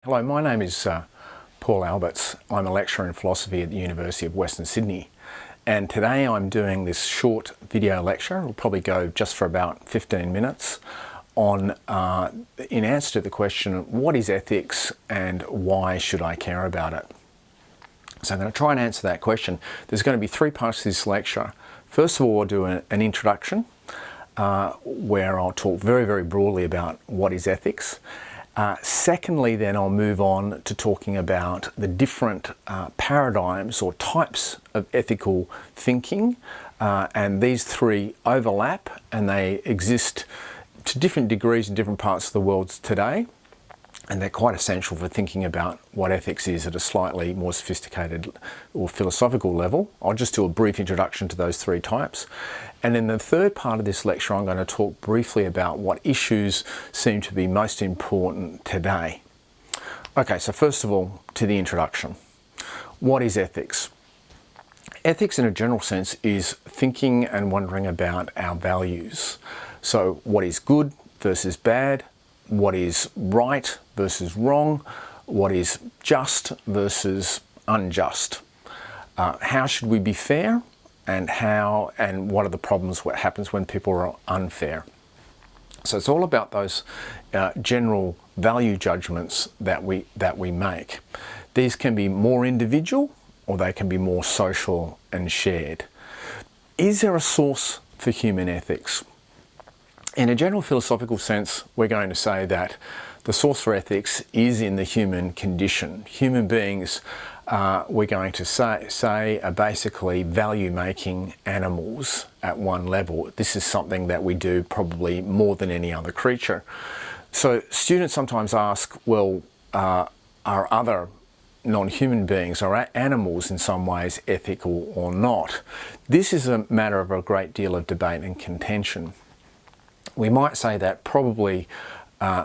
Hello, my name is Paul Alberts. I'm a lecturer in philosophy at the University of Western Sydney, and today I'm doing this short video lecture. It'll probably go just for about 15 minutes on, in answer to the question, what is ethics and why should I care about it? So I'm going to try and answer that question. There's going to be three parts to this lecture. First of all, I'll do an introduction where I'll talk very broadly about what is ethics. Secondly, then I'll move on to talking about the different paradigms or types of ethical thinking, and these three overlap and they exist to different degrees in different parts of the world today, and they're quite essential for thinking about what ethics is at a slightly more sophisticated or philosophical level. I'll just do a brief introduction to those three types. And in the third part of this lecture, I'm going to talk briefly about what issues seem to be most important today. Okay, so first of all, to the introduction. What is ethics? Ethics in a general sense is thinking and wondering about our values. So what is good versus bad? What is right versus wrong? What is just versus unjust? How should we be fair? And what are the problems, what happens when people are unfair? So it's all about those general value judgments that we make. These can be more individual or they can be more social and shared. Is there a source for human ethics? In a general philosophical sense, we're going to say that the source for ethics is in the human condition. Human beings, we're going to say are basically value-making animals at one level. This is something that we do probably more than any other creature. So students sometimes ask, well, are other non-human beings, are animals in some ways ethical or not? This is a matter of a great deal of debate and contention. We might say that probably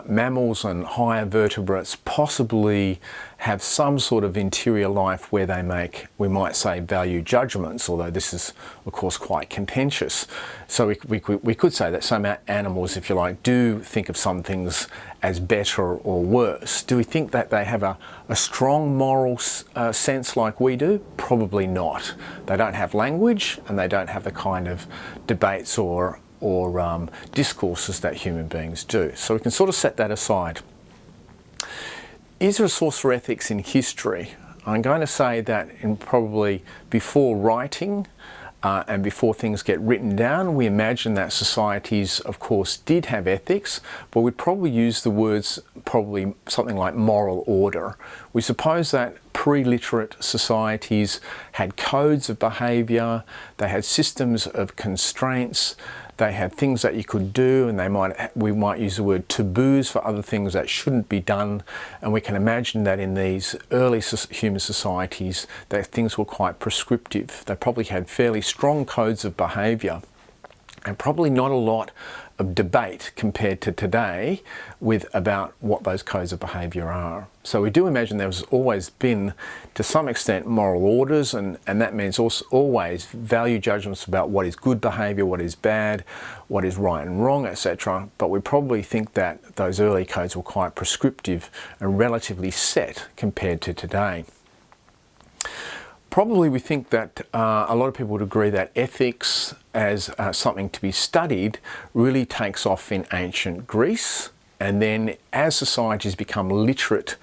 mammals and higher vertebrates possibly have some sort of interior life where they make, we might say, value judgments, although this is of course quite contentious. So we could say that some animals, if you like, do think of some things as better or worse. Do we think that they have a strong moral sense like we do? Probably not. They don't have language and they don't have the kind of debates or discourses that human beings do. So we can sort of set that aside. Is there a source for ethics in history? I'm going to say that in probably before writing and before things get written down, we imagine that societies, of course, did have ethics, but we'd probably use the words probably something like moral order. We suppose that pre-literate societies had codes of behaviour, they had systems of constraints, they had things that you could do, and we might use the word taboos for other things that shouldn't be done. And we can imagine that in these early human societies, that things were quite prescriptive. They probably had fairly strong codes of behaviour, and probably not a lot of debate compared to today about what those codes of behaviour are. So we do imagine there's always been, to some extent, moral orders, and that means also always value judgments about what is good behaviour, what is bad, what is right and wrong, etc. But we probably think that those early codes were quite prescriptive and relatively set compared to today. Probably we think that a lot of people would agree that ethics as something to be studied really takes off in ancient Greece, and then as societies become literate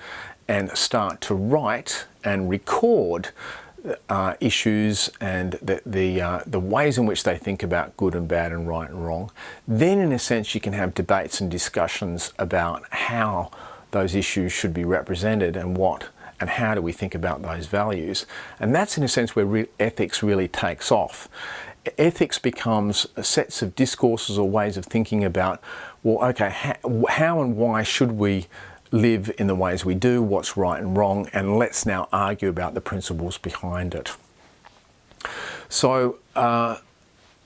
and start to write and record issues and the ways in which they think about good and bad and right and wrong, then in a sense you can have debates and discussions about how those issues should be represented and how do we think about those values. And that's in a sense where ethics really takes off. Ethics becomes sets of discourses or ways of thinking about, well, okay, how and why should we live in the ways we do, what's right and wrong, and let's now argue about the principles behind it. So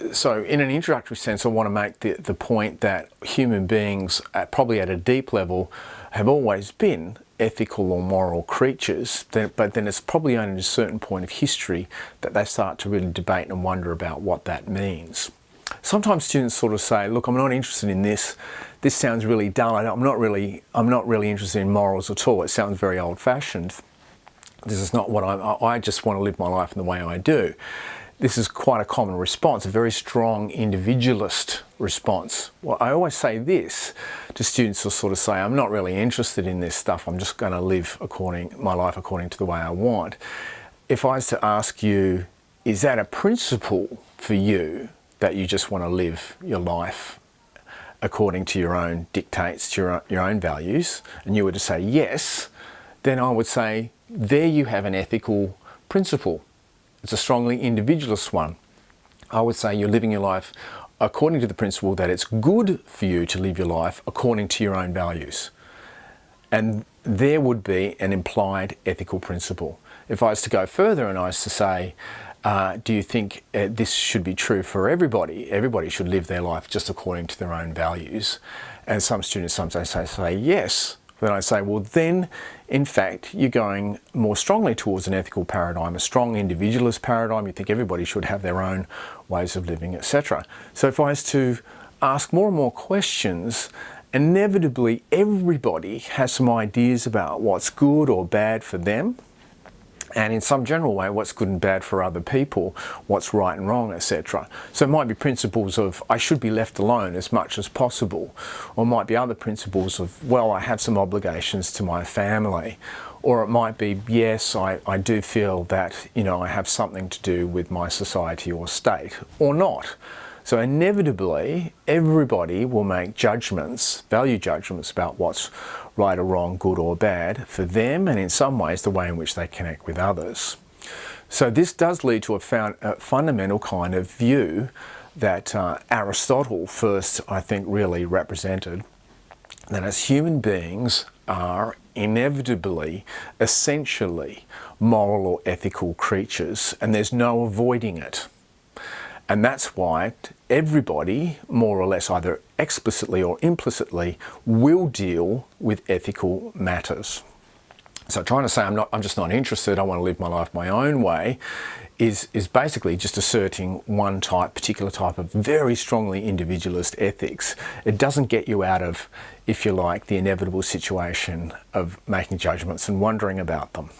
in an introductory sense, I want to make the point that human beings, probably at a deep level, have always been ethical or moral creatures, but then it's probably only at a certain point of history that they start to really debate and wonder about what that means. sometimes students sort of say, look, I'm not interested in this. This sounds really dull. I'm not really interested in morals at all. It sounds very old-fashioned. This is not what I just want to live my life in the way I do. This is quite a common response, a very strong individualist response. Well, I always say this to students who sort of say, I'm not really interested in this stuff. I'm just going to live my life according to the way I want. If I was to ask you, is that a principle for you, that you just want to live your life according to your own dictates, to your own values, and you were to say yes, then I would say, there you have an ethical principle. It's a strongly individualist one. I would say you're living your life according to the principle that it's good for you to live your life according to your own values. And there would be an implied ethical principle. If I was to go further and I was to say, do you think this should be true for everybody? Everybody should live their life just according to their own values. And some students sometimes say yes. Then I say, well, then, in fact, you're going more strongly towards an ethical paradigm, a strong individualist paradigm. You think everybody should have their own ways of living, etc. So if I was to ask more and more questions, inevitably everybody has some ideas about what's good or bad for them, and in some general way, what's good and bad for other people, what's right and wrong, etc. So it might be principles of, I should be left alone as much as possible. Or it might be other principles of, well, I have some obligations to my family. Or it might be, yes, I do feel that, I have something to do with my society or state, or not. So inevitably, everybody will make judgments, value judgments about what's right or wrong, good or bad for them, and in some ways the way in which they connect with others. So this does lead to a fundamental kind of view that Aristotle first, I think, really represented, that as human beings are inevitably, essentially, moral or ethical creatures, and there's no avoiding it. And that's why everybody, more or less, either explicitly or implicitly, will deal with ethical matters. So trying to say I'm just not interested, I want to live my life my own way, is basically just asserting one particular type of very strongly individualist ethics. It doesn't get you out of, if you like, the inevitable situation of making judgments and wondering about them.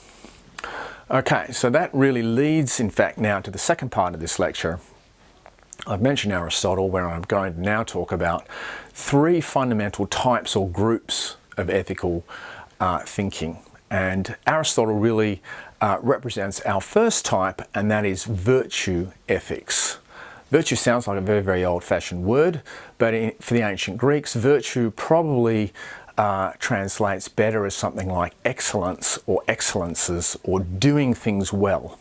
Okay, so that really leads, in fact, now to the second part of this lecture. I've mentioned Aristotle, where I'm going to now talk about three fundamental types or groups of ethical thinking. And Aristotle really represents our first type, and that is virtue ethics. Virtue sounds like a very, very old-fashioned word, but for the ancient Greeks, virtue probably translates better as something like excellence or excellences or doing things well.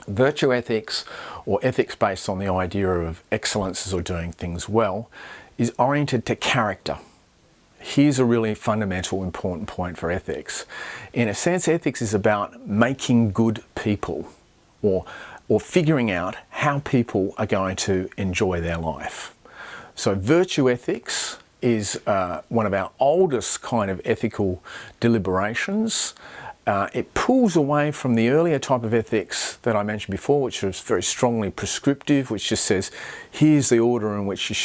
Virtue ethics, or ethics based on the idea of excellences or doing things well, is oriented to character. Here's a really fundamental, important point for ethics. In a sense, ethics is about making good people, or figuring out how people are going to enjoy their life. So virtue ethics is one of our oldest kind of ethical deliberations. It pulls away from the earlier type of ethics that I mentioned before, which was very strongly prescriptive, which just says, here's the order in which you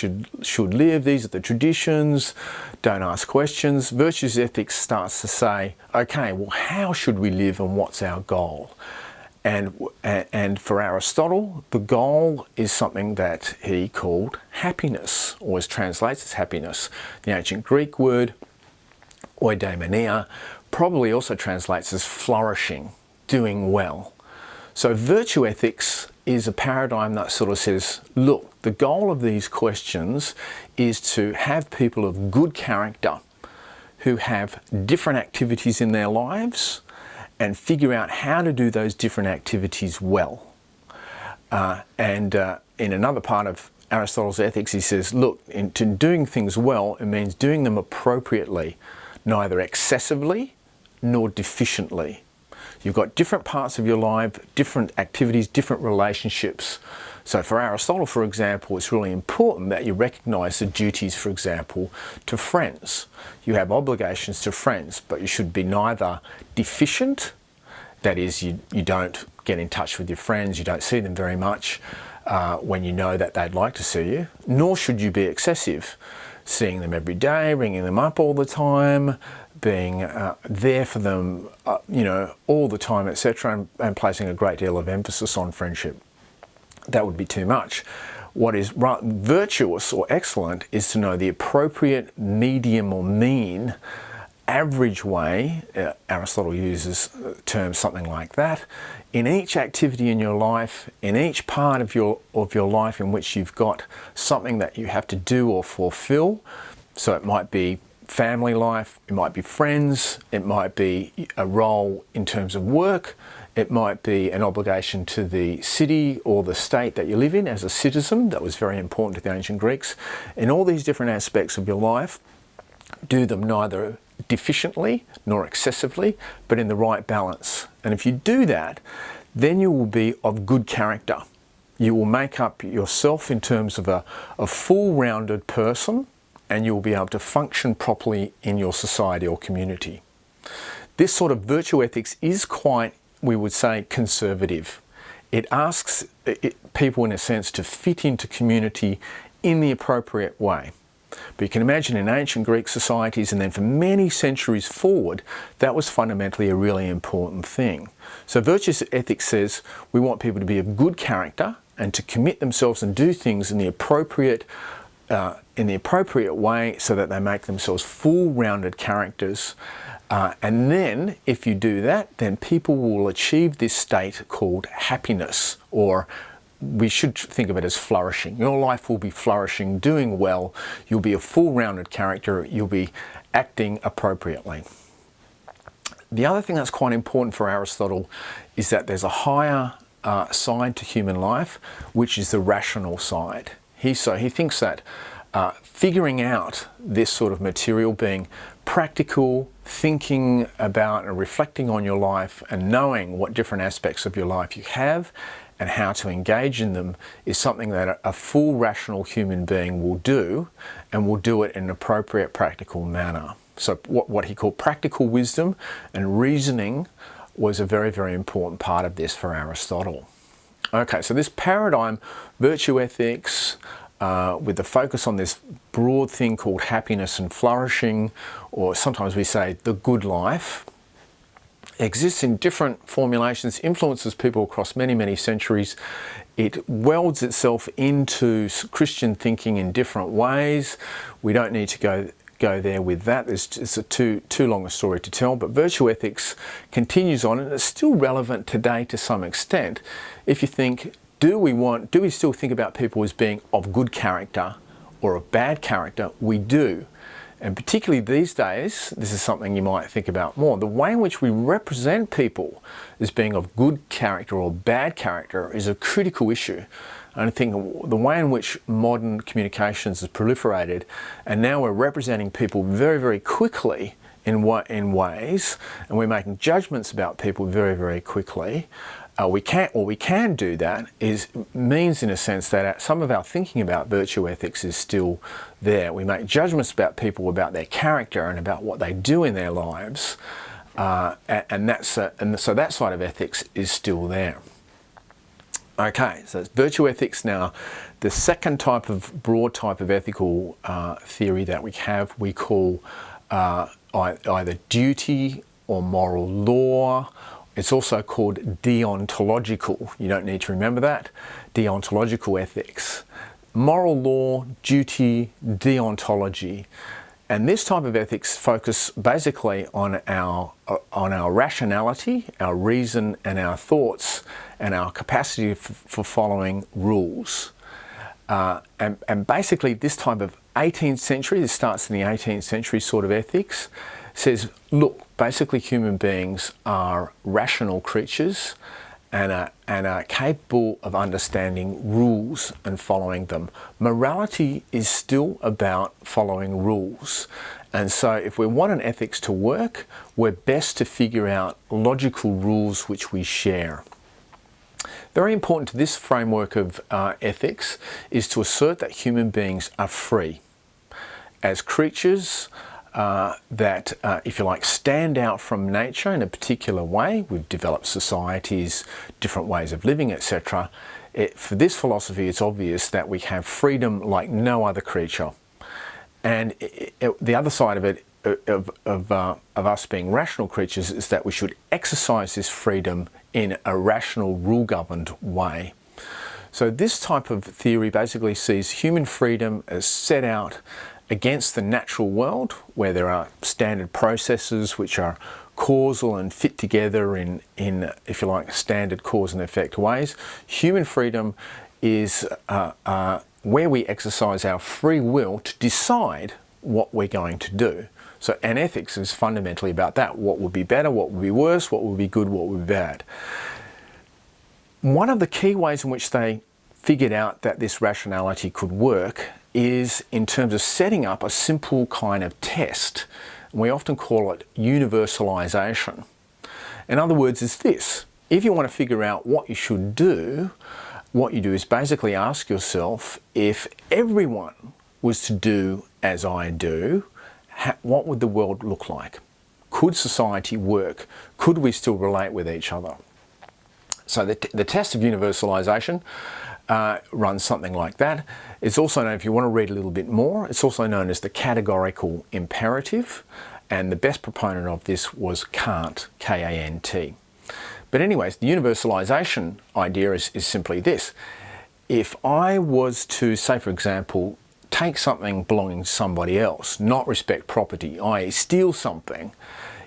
should live, these are the traditions, don't ask questions. Virtues ethics starts to say, okay, well, how should we live and what's our goal? And for Aristotle, the goal is something that he called happiness, or translates as happiness. The ancient Greek word, eudaimonia, probably also translates as flourishing, doing well. So virtue ethics is a paradigm that sort of says, look, the goal of these questions is to have people of good character who have different activities in their lives and figure out how to do those different activities well. In another part of Aristotle's ethics, he says, look, into doing things well, it means doing them appropriately, neither excessively nor deficiently. You've got different parts of your life, different activities, different relationships. So for Aristotle, for example, it's really important that you recognise the duties, for example, to friends. You have obligations to friends, but you should be neither deficient, that is, you don't get in touch with your friends, you don't see them very much, when you know that they'd like to see you, nor should you be excessive, seeing them every day, ringing them up all the time, being there for them, all the time, etc., and placing a great deal of emphasis on friendship. That would be too much. What is virtuous or excellent is to know the appropriate medium or mean, average way, Aristotle uses terms something like that, in each activity in your life, in each part of your life in which you've got something that you have to do or fulfill. So it might be family life, it might be friends, it might be a role in terms of work, it might be an obligation to the city or the state that you live in as a citizen. That was very important to the ancient Greeks. In all these different aspects of your life, do them neither deficiently nor excessively, but in the right balance. And if you do that, then you will be of good character. You will make up yourself in terms of a full-rounded person, and you will be able to function properly in your society or community. This sort of virtue ethics is quite, we would say, conservative. It asks people, in a sense, to fit into community in the appropriate way. But you can imagine in ancient Greek societies, and then for many centuries forward, that was fundamentally a really important thing. So virtuous ethics says we want people to be of good character and to commit themselves and do things in the appropriate way so that they make themselves full-rounded characters. And then, if you do that, then people will achieve this state called happiness, or we should think of it as flourishing. Your life will be flourishing, doing well, you'll be a full-rounded character, you'll be acting appropriately. The other thing that's quite important for Aristotle is that there's a higher side to human life, which is the rational side. He thinks that figuring out this sort of material, being practical, thinking about and reflecting on your life and knowing what different aspects of your life you have and how to engage in them, is something that a full rational human being will do, and will do it in an appropriate practical manner. So what he called practical wisdom and reasoning was a very, very important part of this for Aristotle. Okay, so this paradigm, virtue ethics, with the focus on this broad thing called happiness and flourishing, or sometimes we say the good life, exists in different formulations, influences people across many, many centuries. It welds itself into Christian thinking in different ways. We don't need to go there with that. It's too long a story to tell, but virtue ethics continues on, and it's still relevant today to some extent. If you think, do we still think about people as being of good character or of bad character? We do. And particularly these days, this is something you might think about more. The way in which we represent people as being of good character or bad character is a critical issue. And I think the way in which modern communications has proliferated, and now we're representing people very, very quickly in ways, and we're making judgments about people very, very quickly. We can do that means in a sense that some of our thinking about virtue ethics is still there. We make judgments about people, about their character and about what they do in their lives, and so that side of ethics is still there. Okay, so it's virtue ethics now. The second broad type of ethical theory that we have, we call either duty or moral law. It's also called deontological. You don't need to remember that. Deontological ethics. Moral law, duty, deontology. And this type of ethics focus basically on our rationality, our reason and our thoughts, and our capacity for following rules. And basically this type of 18th century, this starts in the 18th century sort of ethics, says, look, basically human beings are rational creatures and are capable of understanding rules and following them. Morality is still about following rules. And so if we want an ethics to work, we're best to figure out logical rules which we share. Very important to this framework of ethics is to assert that human beings are free. As creatures that, if you like, stand out from nature in a particular way. We've developed societies, different ways of living, etc. For this philosophy, it's obvious that we have freedom like no other creature. And the other side of it, of us being rational creatures, is that we should exercise this freedom in a rational, rule-governed way. So this type of theory basically sees human freedom as set out against the natural world, where there are standard processes which are causal and fit together in if you like, standard cause and effect ways. Human freedom is where we exercise our free will to decide what we're going to do. So, and ethics is fundamentally about that. What would be better, what would be worse, what would be good, what would be bad. One of the key ways in which they figured out that this rationality could work is in terms of setting up a simple kind of test. We often call it universalization. In other words, it's this. If you want to figure out what you should do, what you do is basically ask yourself, if everyone was to do as I do, what would the world look like? Could society work? Could we still relate with each other? So the test of universalization runs something like that. It's also known, if you want to read a little bit more, it's also known as the categorical imperative, and the best proponent of this was Kant, K-A-N-T. But anyways, the universalization idea is simply this. If I was to, say for example, take something belonging to somebody else, not respect property, i.e. steal something,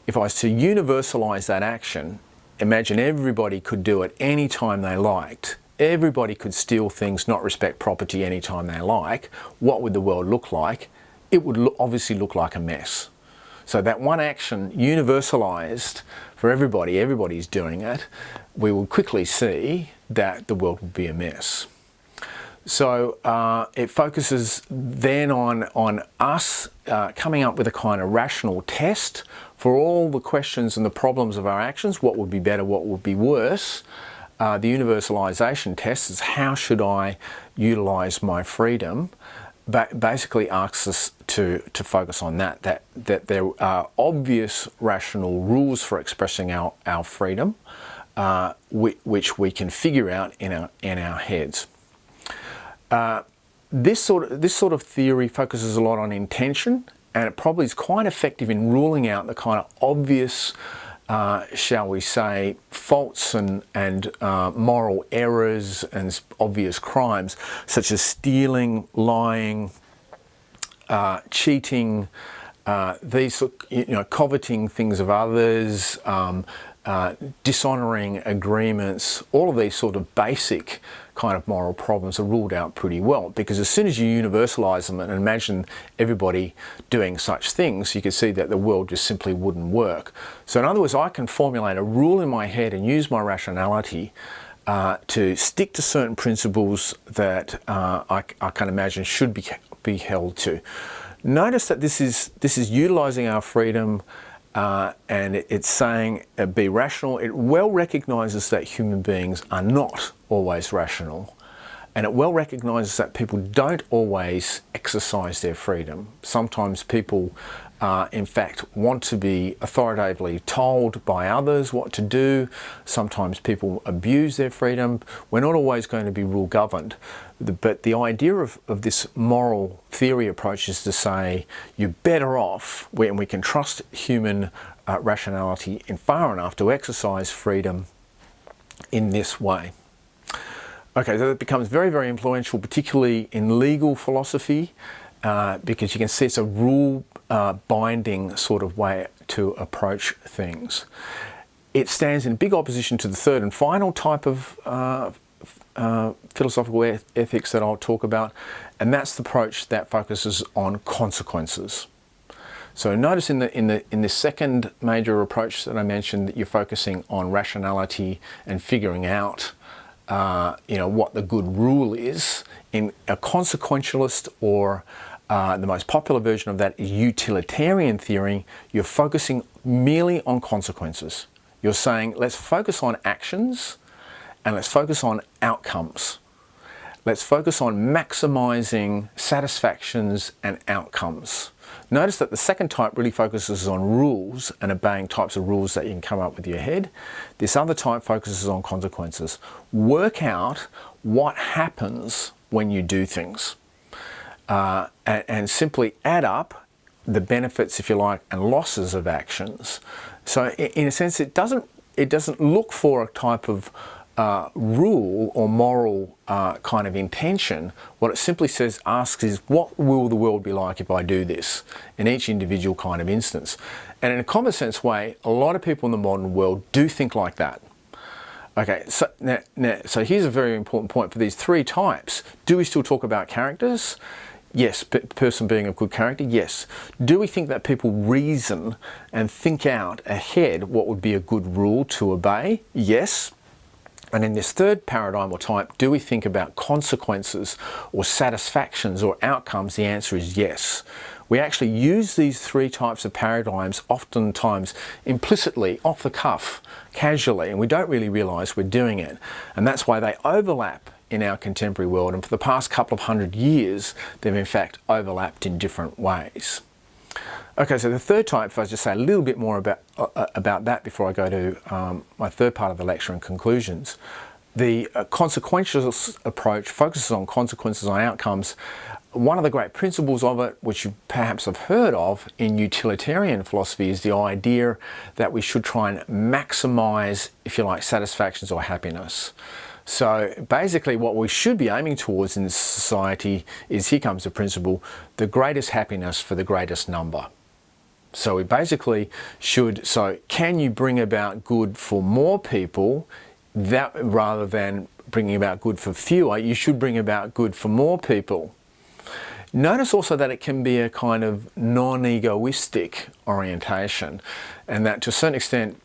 if I was to universalize that action, imagine everybody could do it any time they liked. Everybody could steal things, not respect property anytime they like. What would the world look like? It would obviously look like a mess. So that one action universalized for everybody, everybody's doing it, we will quickly see that the world would be a mess. So it focuses then on us coming up with a kind of rational test for all the questions and the problems of our actions. What would be better, what would be worse? The universalization test is how should I utilize my freedom? But basically asks us to focus on that there are obvious rational rules for expressing our freedom, which we can figure out in our heads. This sort of theory focuses a lot on intention, and it probably is quite effective in ruling out the kind of obvious, shall we say, faults and moral errors and obvious crimes, such as stealing, lying, cheating, these, coveting things of others, dishonouring agreements. All of these sort of basic kind of moral problems are ruled out pretty well, because as soon as you universalise them and imagine everybody doing such things, you can see that the world just simply wouldn't work. So in other words, I can formulate a rule in my head and use my rationality to stick to certain principles that I can imagine should be held to. Notice that this is utilising our freedom, and it's saying be rational. It well recognises that human beings are not always rational, and it well recognises that people don't always exercise their freedom. Sometimes people in fact want to be authoritatively told by others what to do. Sometimes people abuse their freedom. We're not always going to be rule governed. But the idea of this moral theory approach is to say you're better off when we can trust human rationality in far enough to exercise freedom in this way. Okay, so it becomes very, very influential, particularly in legal philosophy, because you can see it's a rule binding sort of way to approach things. It stands in big opposition to the third and final type of philosophical ethics that I'll talk about, and that's the approach that focuses on consequences. So notice in the second major approach that I mentioned that you're focusing on rationality and figuring out what the good rule is. In a consequentialist, or the most popular version of that is utilitarian theory, you're focusing merely on consequences. You're saying, let's focus on actions and let's focus on outcomes. Let's focus on maximizing satisfactions and outcomes. Notice that the second type really focuses on rules and obeying types of rules that you can come up with your head. This other type focuses on consequences. Work out what happens when you do things, and simply add up the benefits, if you like, and losses of actions. So in a sense, it doesn't look for a type of rule or moral kind of intention. What it simply asks is, what will the world be like if I do this, in each individual kind of instance? And in a common sense way, a lot of people in the modern world do think like that. Okay, so so here's a very important point for these three types. Do we still talk about characters? Yes. Person being a good character? Yes. Do we think that people reason and think out ahead what would be a good rule to obey? Yes. And in this third paradigm or type, do we think about consequences or satisfactions or outcomes? The answer is yes. We actually use these three types of paradigms oftentimes implicitly, off the cuff, casually, and we don't really realise we're doing it. And that's why they overlap in our contemporary world, and for the past couple of 100 years, they've in fact overlapped in different ways. Okay, so the third type, if I just say a little bit more about that before I go to my third part of the lecture and conclusions. The consequential approach focuses on consequences, on outcomes. One of the great principles of it, which you perhaps have heard of in utilitarian philosophy, is the idea that we should try and maximise, if you like, satisfactions or happiness. So basically what we should be aiming towards in this society is, here comes the principle, the greatest happiness for the greatest number. So we basically should, so can you bring about good for more people, that rather than bringing about good for fewer, you should bring about good for more people. Notice also that it can be a kind of non-egoistic orientation, and that to a certain extent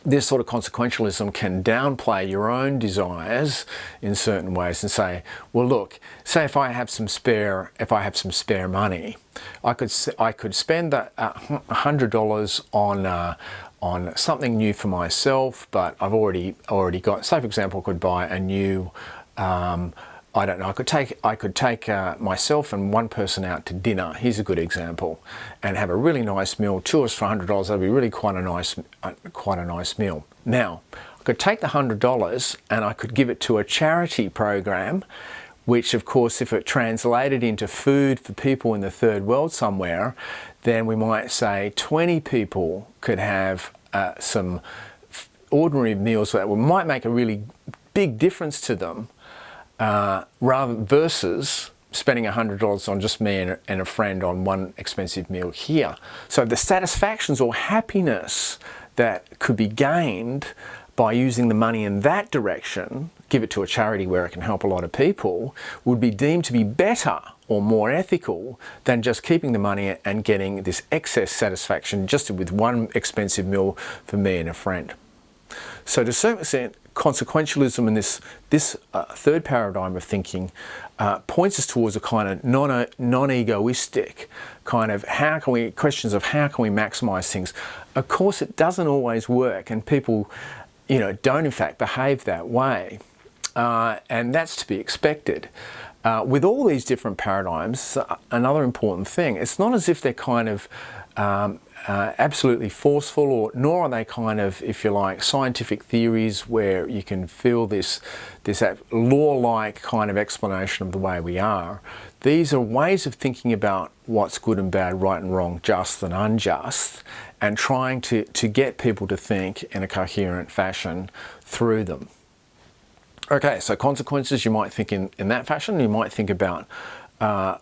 this sort of consequentialism can downplay your own desires in certain ways and say, well, look, say if I have some spare money, I could spend $100 on something new for myself, but I've already got, say for example, I could buy a new I don't know, I could take myself and one person out to dinner, here's a good example, and have a really nice meal, two of us for $100, that'd be really quite a nice meal. Now, I could take the $100 and I could give it to a charity program, which of course, if it translated into food for people in the third world somewhere, then we might say 20 people could have some ordinary meals that might make a really big difference to them, versus spending $100 on just me and a friend on one expensive meal here. So the satisfactions or happiness that could be gained by using the money in that direction, give it to a charity where it can help a lot of people, would be deemed to be better or more ethical than just keeping the money and getting this excess satisfaction just with one expensive meal for me and a friend. So to a certain extent, consequentialism in this third paradigm of thinking points us towards a kind of non-egoistic kind of questions of how can we maximise things. Of course, it doesn't always work, and people, don't in fact behave that way, and that's to be expected. With all these different paradigms, another important thing, it's not as if they're kind of absolutely forceful, nor are they kind of, if you like, scientific theories where you can feel this law-like kind of explanation of the way we are. These are ways of thinking about what's good and bad, right and wrong, just and unjust, and trying to get people to think in a coherent fashion through them. Okay, so consequences, you might think in that fashion. You might think about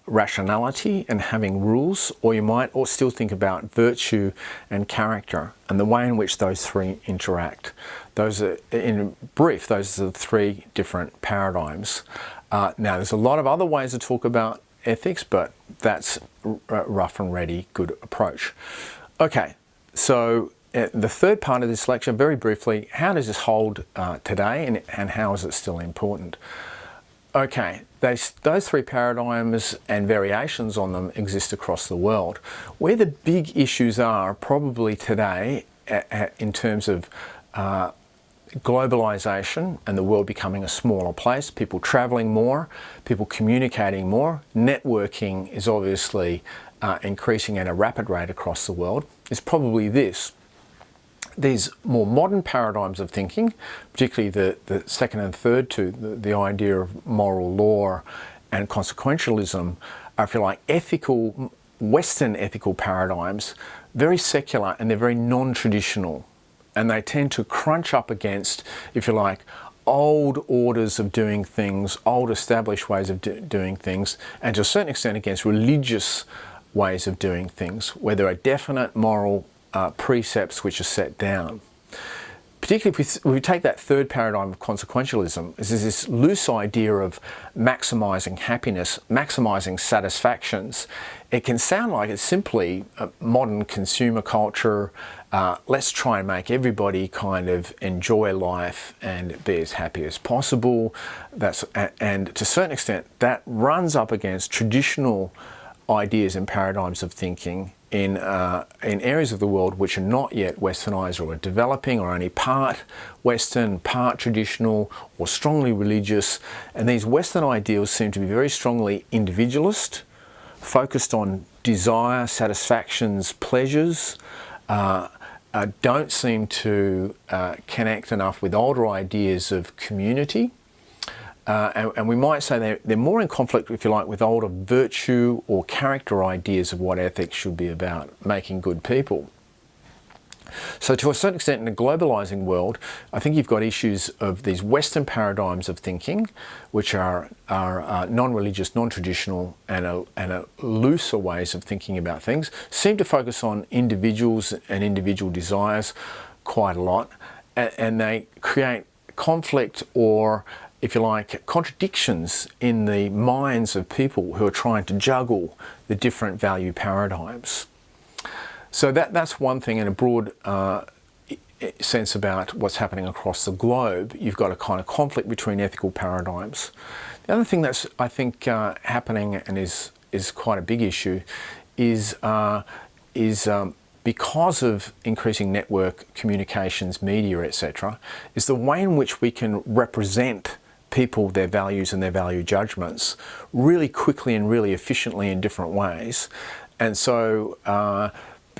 rationality and having rules, or you might still think about virtue and character and the way in which those three interact. Those are, in brief, those are the three different paradigms. Now, there's a lot of other ways to talk about ethics, but that's a rough and ready good approach. Okay, so the third part of this lecture, very briefly, how does this hold today, and how is it still important? Okay, those three paradigms and variations on them exist across the world. Where the big issues are probably today in terms of globalization and the world becoming a smaller place, people traveling more, people communicating more. Networking is obviously increasing at a rapid rate across the world is probably this. These more modern paradigms of thinking, particularly the second and third two, the idea of moral law and consequentialism, are, if you like, ethical, Western ethical paradigms, very secular, and they're very non-traditional. And they tend to crunch up against, if you like, old orders of doing things, old established ways of doing things, and to a certain extent against religious ways of doing things, where there are definite moral precepts which are set down. Particularly if we take that third paradigm of consequentialism, is this loose idea of maximising happiness, maximising satisfactions. It can sound like it's simply a modern consumer culture. Let's try and make everybody kind of enjoy life and be as happy as possible. And to a certain extent, that runs up against traditional ideas and paradigms of thinking in areas of the world which are not yet Westernized or are developing or only part Western, part traditional or strongly religious. And these Western ideals seem to be very strongly individualist, focused on desire, satisfactions, pleasures, don't seem to connect enough with older ideas of community. And we might say they're more in conflict, if you like, with older virtue or character ideas of what ethics should be about, making good people. So to a certain extent, in a globalizing world, I think you've got issues of these Western paradigms of thinking, which are non-religious, non-traditional, and a looser ways of thinking about things, seem to focus on individuals and individual desires quite a lot, and they create conflict or, if you like, contradictions in the minds of people who are trying to juggle the different value paradigms. So that's one thing in a broad sense about what's happening across the globe. You've got a kind of conflict between ethical paradigms. The other thing that's, I think, happening and is quite a big issue is because of increasing network communications, media, etc., is the way in which we can represent people, their values and their value judgments really quickly and really efficiently in different ways. And so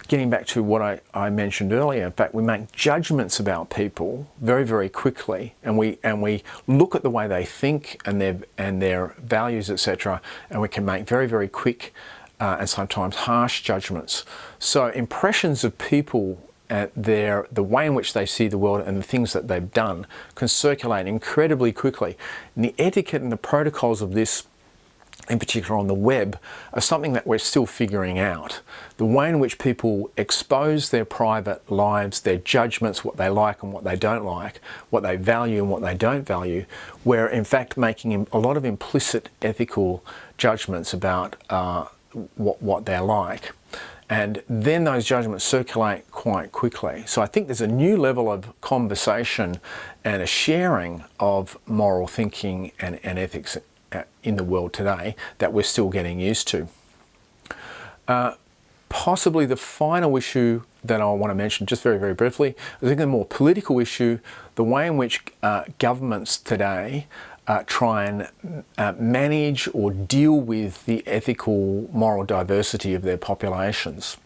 getting back to what I mentioned earlier, in fact, we make judgments about people very, very quickly, and we look at the way they think and their values, etc., and we can make very, very quick and sometimes harsh judgments. So impressions of people, the way in which they see the world and the things that they've done can circulate incredibly quickly. And the etiquette and the protocols of this, in particular on the web, are something that we're still figuring out. The way in which people expose their private lives, their judgments, what they like and what they don't like, what they value and what they don't value, we're in fact making a lot of implicit ethical judgments about what they're like. And then those judgments circulate quite quickly. So I think there's a new level of conversation and a sharing of moral thinking and ethics in the world today that we're still getting used to. Possibly the final issue that I want to mention just very, very briefly, I think the more political issue, the way in which governments today try and manage or deal with the ethical, moral diversity of their populations.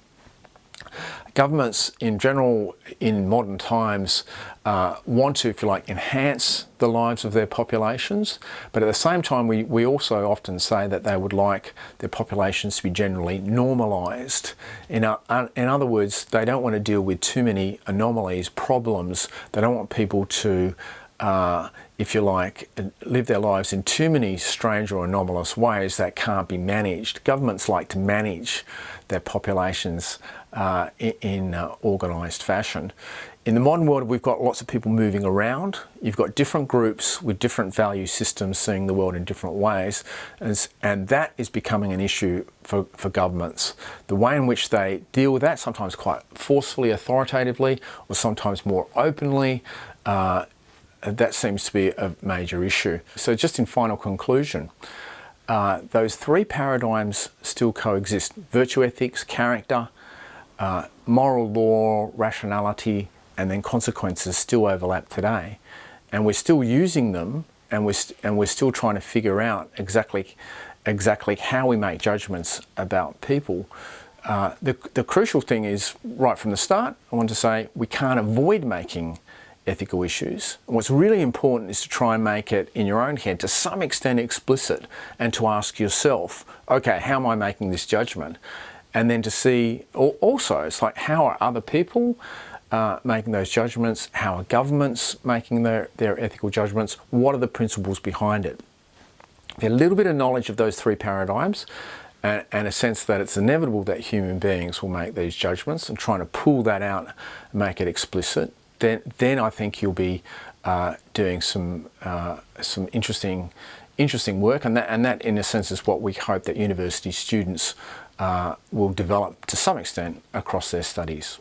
Governments in general in modern times want to, if you like, enhance the lives of their populations, but at the same time we also often say that they would like their populations to be generally normalised. In other words, they don't want to deal with too many anomalies, problems. They don't want people to if you like, live their lives in too many strange or anomalous ways that can't be managed. Governments like to manage their populations in organised fashion. In the modern world, we've got lots of people moving around. You've got different groups with different value systems seeing the world in different ways, and that is becoming an issue for governments. The way in which they deal with that, sometimes quite forcefully, authoritatively, or sometimes more openly, that seems to be a major issue. So just in final conclusion, those three paradigms still coexist. Virtue ethics, character, moral law, rationality, and then consequences still overlap today. And we're still using them, and we're still trying to figure out exactly exactly how we make judgments about people, the crucial thing is, right from the start, I want to say we can't avoid making ethical issues. What's really important is to try and make it in your own head to some extent explicit, and to ask yourself, okay, how am I making this judgment? And then to see also, it's like, how are other people making those judgments? How are governments making their ethical judgments? What are the principles behind it? A little bit of knowledge of those three paradigms, and a sense that it's inevitable that human beings will make these judgments, and trying to pull that out and make it explicit, then I think you'll be doing some interesting work, and that in a sense is what we hope that university students will develop to some extent across their studies.